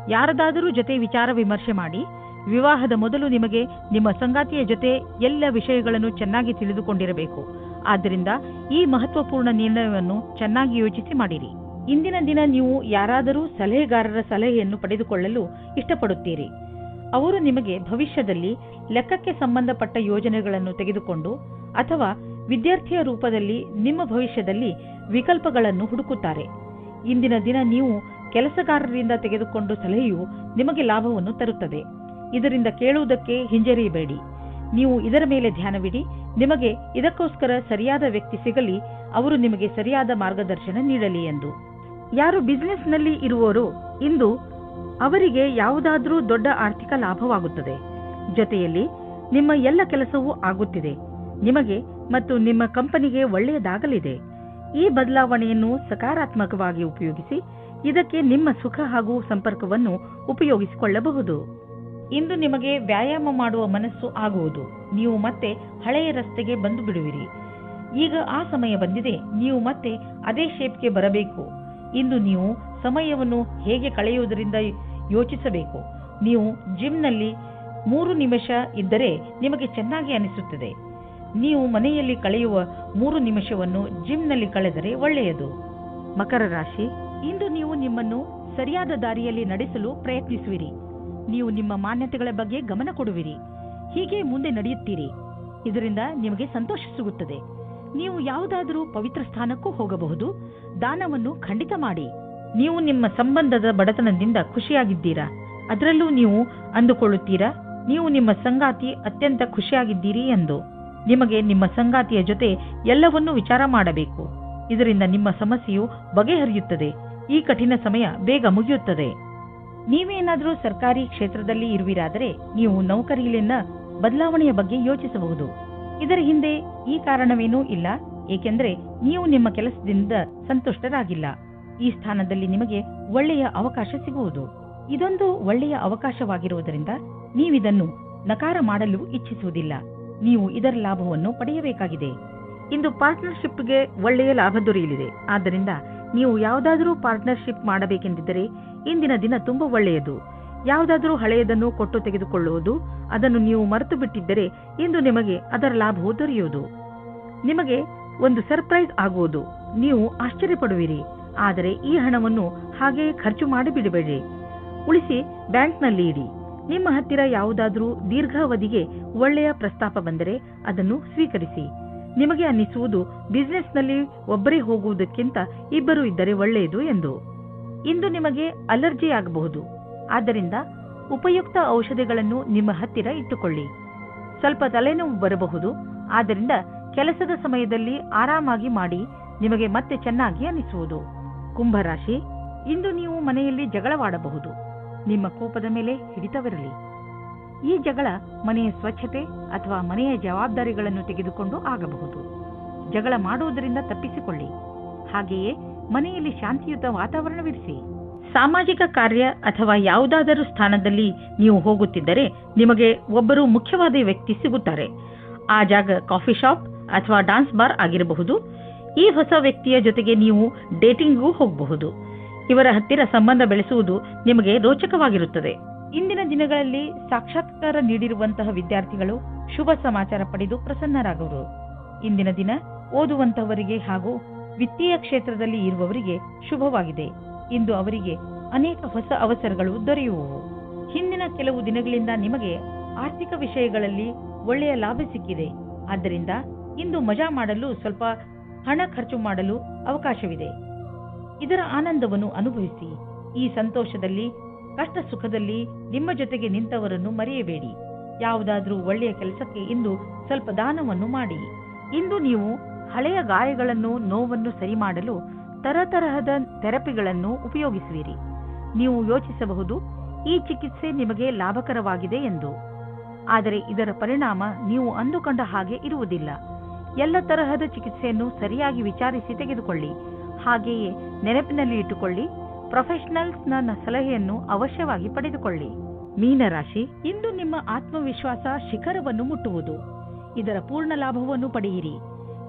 ಯಾರದಾದರೂ ಜೊತೆ ವಿಚಾರ ವಿಮರ್ಶೆ ಮಾಡಿ. ವಿವಾಹದ ಮೊದಲು ನಿಮಗೆ ನಿಮ್ಮ ಸಂಗಾತಿಯ ಜೊತೆ ಎಲ್ಲ ವಿಷಯಗಳನ್ನು ಚೆನ್ನಾಗಿ ತಿಳಿದುಕೊಂಡಿರಬೇಕು. ಆದ್ದರಿಂದ ಈ ಮಹತ್ವಪೂರ್ಣ ನಿರ್ಣಯವನ್ನು ಚೆನ್ನಾಗಿ ಯೋಚಿಸಿ ಮಾಡಿರಿ. ಇಂದಿನ ದಿನ ನೀವು ಯಾರಾದರೂ ಸಲಹೆಗಾರರ ಸಲಹೆಯನ್ನು ಪಡೆದುಕೊಳ್ಳಲು ಇಷ್ಟಪಡುತ್ತೀರಿ. ಅವರು ನಿಮಗೆ ಭವಿಷ್ಯದಲ್ಲಿ ಲೆಕ್ಕಕ್ಕೆ ಸಂಬಂಧಪಟ್ಟ ಯೋಜನೆಗಳನ್ನು ತೆಗೆದುಕೊಂಡು ಅಥವಾ ವಿದ್ಯಾರ್ಥಿಯ ರೂಪದಲ್ಲಿ ನಿಮ್ಮ ಭವಿಷ್ಯದಲ್ಲಿ ವಿಕಲ್ಪಗಳನ್ನು ಹುಡುಕುತ್ತಾರೆ. ಇಂದಿನ ದಿನ ನೀವು ಕೆಲಸಗಾರರಿಂದ ತೆಗೆದುಕೊಂಡು ಸಲಹೆಯು ನಿಮಗೆ ಲಾಭವನ್ನು ತರುತ್ತದೆ. ಇದರಿಂದ ಕೇಳುವುದಕ್ಕೆ ಹಿಂಜರಿಯಬೇಡಿ. ನೀವು ಇದರ ಮೇಲೆ ಧ್ಯಾನವಿಡಿ. ನಿಮಗೆ ಇದಕ್ಕೋಸ್ಕರ ಸರಿಯಾದ ವ್ಯಕ್ತಿ ಸಿಗಲಿ, ಅವರು ನಿಮಗೆ ಸರಿಯಾದ ಮಾರ್ಗದರ್ಶನ ನೀಡಲಿ ಎಂದು. ಯಾರು ಬಿಸಿನೆಸ್ನಲ್ಲಿ ಇರುವವರು ಇಂದು ಅವರಿಗೆ ಯಾವುದಾದ್ರೂ ದೊಡ್ಡ ಆರ್ಥಿಕ ಲಾಭವಾಗುತ್ತದೆ. ಜೊತೆಯಲ್ಲಿ ನಿಮ್ಮ ಎಲ್ಲ ಕೆಲಸವೂ ಆಗುತ್ತಿದೆ. ನಿಮಗೆ ಮತ್ತು ನಿಮ್ಮ ಕಂಪನಿಗೆ ಒಳ್ಳೆಯದಾಗಲಿದೆ. ಈ ಬದಲಾವಣೆಯನ್ನು ಸಕಾರಾತ್ಮಕವಾಗಿ ಉಪಯೋಗಿಸಿ ಇದಕ್ಕೆ ನಿಮ್ಮ ಸುಖ ಹಾಗೂ ಸಂಪರ್ಕವನ್ನು ಉಪಯೋಗಿಸಿಕೊಳ್ಳಬಹುದು. ಇಂದು ನಿಮಗೆ ವ್ಯಾಯಾಮ ಮಾಡುವ ಮನಸ್ಸು ಆಗುವುದು. ನೀವು ಮತ್ತೆ ಹಳೆಯ ರಸ್ತೆಗೆ ಬಂದು ಬಿಡುವಿರಿ. ಈಗ ಆ ಸಮಯ ಬಂದಿದೆ. ನೀವು ಮತ್ತೆ ಅದೇ ಶೇಪ್ಗೆ ಬರಬೇಕು. ಇಂದು ನೀವು ಸಮಯವನ್ನು ಹೇಗೆ ಕಳೆಯುವುದರಿಂದ ಯೋಚಿಸಬೇಕು. ನೀವು ಜಿಮ್ನಲ್ಲಿ 3 ನಿಮಿಷ ಇದ್ದರೆ ನಿಮಗೆ ಚೆನ್ನಾಗಿ ಅನಿಸುತ್ತದೆ. ನೀವು ಮನೆಯಲ್ಲಿ ಕಳೆಯುವ 3 ನಿಮಿಷವನ್ನು ಜಿಮ್ನಲ್ಲಿ ಕಳೆದರೆ ಒಳ್ಳೆಯದು. ಮಕರ ರಾಶಿ, ಇಂದು ನೀವು ನಿಮ್ಮನ್ನು ಸರಿಯಾದ ದಾರಿಯಲ್ಲಿ ನಡೆಸಲು ಪ್ರಯತ್ನಿಸುವಿರಿ. ನೀವು ನಿಮ್ಮ ಮಾನ್ಯತೆಗಳ ಬಗ್ಗೆ ಗಮನ ಕೊಡುವಿರಿ. ಹೀಗೆ ಮುಂದೆ ನಡೆಯುತ್ತೀರಿ. ಇದರಿಂದ ನಿಮಗೆ ಸಂತೋಷ ಸಿಗುತ್ತದೆ. ನೀವು ಯಾವುದಾದರೂ ಪವಿತ್ರ ಸ್ಥಾನಕ್ಕೂ ಹೋಗಬಹುದು. ದಾನವನ್ನು ಖಂಡಿತ ಮಾಡಿ. ನೀವು ನಿಮ್ಮ ಸಂಬಂಧದ ಬಡತನದಿಂದ ಖುಷಿಯಾಗಿದ್ದೀರಾ? ಅದರಲ್ಲೂ ನೀವು ಅಂದುಕೊಳ್ಳುತ್ತೀರಾ ನೀವು ನಿಮ್ಮ ಸಂಗಾತಿ ಅತ್ಯಂತ ಖುಷಿಯಾಗಿದ್ದೀರಿ ಎಂದು. ನಿಮಗೆ ನಿಮ್ಮ ಸಂಗಾತಿಯ ಜೊತೆ ಎಲ್ಲವನ್ನೂ ವಿಚಾರ ಮಾಡಬೇಕು. ಇದರಿಂದ ನಿಮ್ಮ ಸಮಸ್ಯೆಯು ಬಗೆಹರಿಯುತ್ತದೆ. ಈ ಕಠಿಣ ಸಮಯ ಬೇಗ ಮುಗಿಯುತ್ತದೆ. ನೀವೇನಾದರೂ ಸರ್ಕಾರಿ ಕ್ಷೇತ್ರದಲ್ಲಿ ಇರುವಿರಾದರೆ ನೀವು ನೌಕರಿಯಲ್ಲಿನ ಬದಲಾವಣೆಯ ಬಗ್ಗೆ ಯೋಚಿಸಬಹುದು. ಇದರ ಹಿಂದೆ ಈ ಕಾರಣವೇನೂ ಇಲ್ಲ, ಏಕೆಂದರೆ ನೀವು ನಿಮ್ಮ ಕೆಲಸದಿಂದ ಸಂತುಷ್ಟರಾಗಿಲ್ಲ. ಈ ಸ್ಥಾನದಲ್ಲಿ ನಿಮಗೆ ಒಳ್ಳೆಯ ಅವಕಾಶ ಸಿಗುವುದು. ಇದೊಂದು ಒಳ್ಳೆಯ ಅವಕಾಶವಾಗಿರುವುದರಿಂದ ನೀವಿದನ್ನು ನಕಾರ ಮಾಡಲು ಇಚ್ಛಿಸುವುದಿಲ್ಲ. ನೀವು ಇದರ ಲಾಭವನ್ನು ಪಡೆಯಬೇಕಾಗಿದೆ. ಇಂದು ಪಾರ್ಟ್ನರ್ಶಿಪ್ಗೆ ಒಳ್ಳೆಯ ಲಾಭ ದೊರೆಯಲಿದೆ. ಆದ್ದರಿಂದ ನೀವು ಯಾವುದಾದರೂ ಪಾರ್ಟ್ನರ್ಶಿಪ್ ಮಾಡಬೇಕೆಂದಿದ್ದರೆ ಇಂದಿನ ದಿನ ತುಂಬಾ ಒಳ್ಳೆಯದು. ಯಾವುದಾದರೂ ಹಳೆಯದನ್ನು ಕೊಟ್ಟು ತೆಗೆದುಕೊಳ್ಳುವುದು, ಅದನ್ನು ನೀವು ಮರೆತು ಬಿಟ್ಟಿದ್ದರೆ ಇಂದು ನಿಮಗೆ ಅದರ ಲಾಭವು ದೊರೆಯುವುದು. ನಿಮಗೆ ಒಂದು ಸರ್ಪ್ರೈಸ್ ಆಗುವುದು. ನೀವು ಆಶ್ಚರ್ಯಪಡುವಿರಿ. ಆದರೆ ಈ ಹಣವನ್ನು ಹಾಗೆಯೇ ಖರ್ಚು ಮಾಡಿಬಿಡಬೇಡಿ. ಉಳಿಸಿ ಬ್ಯಾಂಕ್ನಲ್ಲಿ ಇಡಿ. ನಿಮ್ಮ ಹತ್ತಿರ ಯಾವುದಾದರೂ ದೀರ್ಘಾವಧಿಗೆ ಒಳ್ಳೆಯ ಪ್ರಸ್ತಾಪ ಬಂದರೆ ಅದನ್ನು ಸ್ವೀಕರಿಸಿ. ನಿಮಗೆ ಅನ್ನಿಸುವುದು ಬಿಸಿನೆಸ್ನಲ್ಲಿ ಒಬ್ಬರೇ ಹೋಗುವುದಕ್ಕಿಂತ ಇಬ್ಬರು ಇದ್ದರೆ ಒಳ್ಳೆಯದು ಎಂದು. ಇಂದು ನಿಮಗೆ ಅಲರ್ಜಿ ಆಗಬಹುದು. ಆದ್ದರಿಂದ ಉಪಯುಕ್ತ ಔಷಧಿಗಳನ್ನು ನಿಮ್ಮ ಹತ್ತಿರ ಇಟ್ಟುಕೊಳ್ಳಿ. ಸ್ವಲ್ಪ ತಲೆನೋವು ಬರಬಹುದು. ಆದ್ದರಿಂದ ಕೆಲಸದ ಸಮಯದಲ್ಲಿ ಆರಾಮಾಗಿ ಮಾಡಿ. ನಿಮಗೆ ಮತ್ತೆ ಚೆನ್ನಾಗಿ ಅನಿಸುವುದು. ಕುಂಭರಾಶಿ, ಇಂದು ನೀವು ಮನೆಯಲ್ಲಿ ಜಗಳವಾಡಬಹುದು. ನಿಮ್ಮ ಕೋಪದ ಮೇಲೆ ಹಿಡಿತವಿರಲಿ. ಈ ಜಗಳ ಮನೆಯ ಸ್ವಚ್ಛತೆ ಅಥವಾ ಮನೆಯ ಜವಾಬ್ದಾರಿಗಳನ್ನು ತೆಗೆದುಕೊಂಡು ಆಗಬಹುದು. ಜಗಳ ಮಾಡುವುದರಿಂದ ತಪ್ಪಿಸಿಕೊಳ್ಳಿ. ಹಾಗೆಯೇ ಮನೆಯಲ್ಲಿ ಶಾಂತಿಯುತ ವಾತಾವರಣವಿರಿಸಿ. ಸಾಮಾಜಿಕ ಕಾರ್ಯ ಅಥವಾ ಯಾವುದಾದರೂ ಸ್ಥಾನದಲ್ಲಿ ನೀವು ಹೋಗುತ್ತಿದ್ದರೆ ನಿಮಗೆ ಒಬ್ಬರು ಮುಖ್ಯವಾದ ವ್ಯಕ್ತಿ ಸಿಗುತ್ತಾರೆ. ಆ ಜಾಗ ಕಾಫಿ ಶಾಪ್ ಅಥವಾ ಡಾನ್ಸ್ ಬಾರ್ ಆಗಿರಬಹುದು. ಈ ಹೊಸ ವ್ಯಕ್ತಿಯ ಜೊತೆಗೆ ನೀವು ಡೇಟಿಂಗ್ಗೂ ಹೋಗಬಹುದು. ಇವರ ಹತ್ತಿರ ಸಂಬಂಧ ಬೆಳೆಸುವುದು ನಿಮಗೆ ರೋಚಕವಾಗಿರುತ್ತದೆ. ಇಂದಿನ ದಿನಗಳಲ್ಲಿ ಸಾಕ್ಷಾತ್ಕಾರ ನೀಡಿರುವಂತಹ ವಿದ್ಯಾರ್ಥಿಗಳು ಶುಭ ಸಮಾಚಾರ ಪಡೆದು ಪ್ರಸನ್ನರಾಗುವರು. ಇಂದಿನ ದಿನ ಓದುವಂತಹವರಿಗೆ ಹಾಗೂ ವಿತ್ತೀಯ ಕ್ಷೇತ್ರದಲ್ಲಿ ಇರುವವರಿಗೆ ಶುಭವಾಗಿದೆ. ಇಂದು ಅವರಿಗೆ ಅನೇಕ ಹೊಸ ಅವಸರಗಳು ದೊರೆಯುವವು. ಹಿಂದಿನ ಕೆಲವು ದಿನಗಳಿಂದ ನಿಮಗೆ ಆರ್ಥಿಕ ವಿಷಯಗಳಲ್ಲಿ ಒಳ್ಳೆಯ ಲಾಭ ಸಿಕ್ಕಿದೆ. ಆದ್ದರಿಂದ ಇಂದು ಮಜಾ ಮಾಡಲು ಸ್ವಲ್ಪ ಹಣ ಖರ್ಚು ಮಾಡಲು ಅವಕಾಶವಿದೆ. ಇದರ ಆನಂದವನ್ನು ಅನುಭವಿಸಿ. ಈ ಸಂತೋಷದಲ್ಲಿ ಕಷ್ಟ ಸುಖದಲ್ಲಿ ನಿಮ್ಮ ಜೊತೆಗೆ ನಿಂತವರನ್ನು ಮರೆಯಬೇಡಿ. ಯಾವುದಾದ್ರೂ ಒಳ್ಳೆಯ ಕೆಲಸಕ್ಕೆ ಇಂದು ಸ್ವಲ್ಪ ದಾನವನ್ನು ಮಾಡಿ. ಇಂದು ನೀವು ಹಳೆಯ ಗಾಯಗಳನ್ನು ನೋವನ್ನು ಸರಿ ಮಾಡಲು ತರತರಹದ ಥೆರಪಿಗಳನ್ನು ಉಪಯೋಗಿಸುವಿರಿ. ನೀವು ಯೋಚಿಸಬಹುದು ಈ ಚಿಕಿತ್ಸೆ ನಿಮಗೆ ಲಾಭಕರವಾಗಿದೆ ಎಂದು. ಆದರೆ ಇದರ ಪರಿಣಾಮ ನೀವು ಅಂದುಕೊಂಡ ಹಾಗೆ ಇರುವುದಿಲ್ಲ. ಎಲ್ಲ ತರಹದ ಚಿಕಿತ್ಸೆಯನ್ನು ಸರಿಯಾಗಿ ವಿಚಾರಿಸಿ ತೆಗೆದುಕೊಳ್ಳಿ. ಹಾಗೆಯೇ ನೆನಪಿನಲ್ಲಿ ಇಟ್ಟುಕೊಳ್ಳಿ, ಪ್ರೊಫೆಷನಲ್ಸ್ನ ಸಲಹೆಯನ್ನು ಅವಶ್ಯವಾಗಿ ಪಡೆದುಕೊಳ್ಳಿ. ಮೀನರಾಶಿ, ಇಂದು ನಿಮ್ಮ ಆತ್ಮವಿಶ್ವಾಸ ಶಿಖರವನ್ನು ಮುಟ್ಟುವುದು. ಇದರ ಪೂರ್ಣ ಲಾಭವನ್ನು ಪಡೆಯಿರಿ.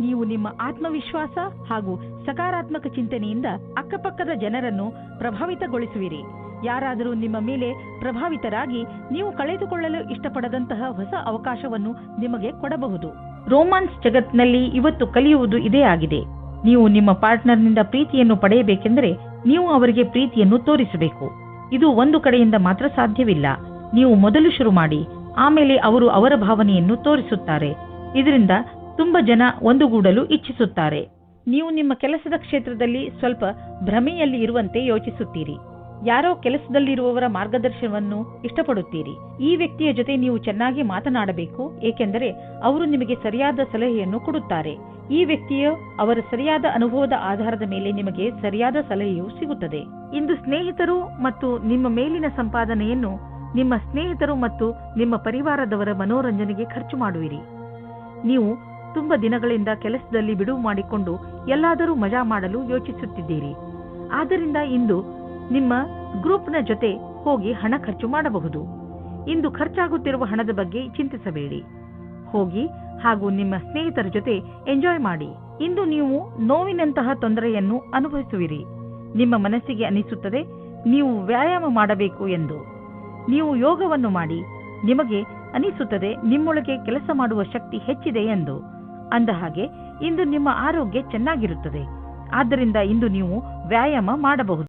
ನೀವು ನಿಮ್ಮ ಆತ್ಮವಿಶ್ವಾಸ ಹಾಗೂ ಸಕಾರಾತ್ಮಕ ಚಿಂತನೆಯಿಂದ ಅಕ್ಕಪಕ್ಕದ ಜನರನ್ನು ಪ್ರಭಾವಿತಗೊಳಿಸುವಿರಿ. ಯಾರಾದರೂ ನಿಮ್ಮ ಮೇಲೆ ಪ್ರಭಾವಿತರಾಗಿ ನೀವು ಕಳೆದುಕೊಳ್ಳಲು ಇಷ್ಟಪಡದಂತಹ ಹೊಸ ಅವಕಾಶವನ್ನು ನಿಮಗೆ ಕೊಡಬಹುದು. ರೋಮಾನ್ಸ್ ಜಗತ್ತಿನಲ್ಲಿ ಇವತ್ತು ಕಲಿಯುವುದು ಇದೇ ಆಗಿದೆ. ನೀವು ನಿಮ್ಮ ಪಾರ್ಟ್ನರ್ನಿಂದ ಪ್ರೀತಿಯನ್ನು ಪಡೆಯಬೇಕೆಂದರೆ ನೀವು ಅವರಿಗೆ ಪ್ರೀತಿಯನ್ನು ತೋರಿಸಬೇಕು. ಇದು ಒಂದು ಕಡೆಯಿಂದ ಮಾತ್ರ ಸಾಧ್ಯವಿಲ್ಲ. ನೀವು ಮೊದಲು ಶುರು ಮಾಡಿ, ಆಮೇಲೆ ಅವರು ಅವರ ಭಾವನೆಯನ್ನು ತೋರಿಸುತ್ತಾರೆ. ಇದರಿಂದ ತುಂಬಾ ಜನ ಒಂದುಗೂಡಲು ಇಚ್ಛಿಸುತ್ತಾರೆ. ನೀವು ನಿಮ್ಮ ಕೆಲಸದ ಕ್ಷೇತ್ರದಲ್ಲಿ ಸ್ವಲ್ಪ ಭ್ರಮೆಯಲ್ಲಿ ಇರುವಂತೆ ಯೋಚಿಸುತ್ತೀರಿ. ಯಾರೋ ಕೆಲಸದಲ್ಲಿರುವವರ ಮಾರ್ಗದರ್ಶನವನ್ನು ಇಷ್ಟಪಡುತ್ತೀರಿ. ಈ ವ್ಯಕ್ತಿಯ ಜೊತೆ ನೀವು ಚೆನ್ನಾಗಿ ಮಾತನಾಡಬೇಕು, ಏಕೆಂದರೆ ಅವರು ನಿಮಗೆ ಸರಿಯಾದ ಸಲಹೆಯನ್ನು ಕೊಡುತ್ತಾರೆ. ಈ ವ್ಯಕ್ತಿಯ ಅವರ ಸರಿಯಾದ ಅನುಭವದ ಆಧಾರದ ಮೇಲೆ ನಿಮಗೆ ಸರಿಯಾದ ಸಲಹೆಯು ಸಿಗುತ್ತದೆ. ಇಂದು ಸ್ನೇಹಿತರು ಮತ್ತು ನಿಮ್ಮ ಮೇಲಿನ ಸಂಪಾದನೆಯನ್ನು ನಿಮ್ಮ ಸ್ನೇಹಿತರು ಮತ್ತು ನಿಮ್ಮ ಪರಿವಾರದವರ ಮನೋರಂಜನೆಗೆ ಖರ್ಚು ಮಾಡುವಿರಿ. ನೀವು ತುಂಬಾ ದಿನಗಳಿಂದ ಕೆಲಸದಲ್ಲಿ ಬಿಡುವು ಮಾಡಿಕೊಂಡು ಎಲ್ಲಾದರೂ ಮಜಾ ಮಾಡಲು ಯೋಚಿಸುತ್ತಿದ್ದೀರಿ. ಆದ್ದರಿಂದ ಇಂದು ನಿಮ್ಮ ಗ್ರೂಪ್ನ ಜೊತೆ ಹೋಗಿ ಹಣ ಖರ್ಚು ಮಾಡಬಹುದು. ಇಂದು ಖರ್ಚಾಗುತ್ತಿರುವ ಹಣದ ಬಗ್ಗೆ ಚಿಂತಿಸಬೇಡಿ. ಹೋಗಿ ಹಾಗೂ ನಿಮ್ಮ ಸ್ನೇಹಿತರ ಜೊತೆ ಎಂಜಾಯ್ ಮಾಡಿ. ಇಂದು ನೀವು ನೋವಿನಂತಹ ತೊಂದರೆಯನ್ನು ಅನುಭವಿಸುವಿರಿ. ನಿಮ್ಮ ಮನಸ್ಸಿಗೆ ಅನಿಸುತ್ತದೆ ನೀವು ವ್ಯಾಯಾಮ ಮಾಡಬೇಕು ಎಂದು. ನೀವು ಯೋಗವನ್ನು ಮಾಡಿ. ನಿಮಗೆ ಅನಿಸುತ್ತದೆ ನಿಮ್ಮೊಳಗೆ ಕೆಲಸ ಮಾಡುವ ಶಕ್ತಿ ಹೆಚ್ಚಿದೆ ಎಂದು. ಅಂದ ಹಾಗೆ ಇಂದು ನಿಮ್ಮ ಆರೋಗ್ಯ ಚೆನ್ನಾಗಿರುತ್ತದೆ. ಆದ್ದರಿಂದ ಇಂದು ನೀವು ವ್ಯಾಯಾಮ ಮಾಡಬಹುದು.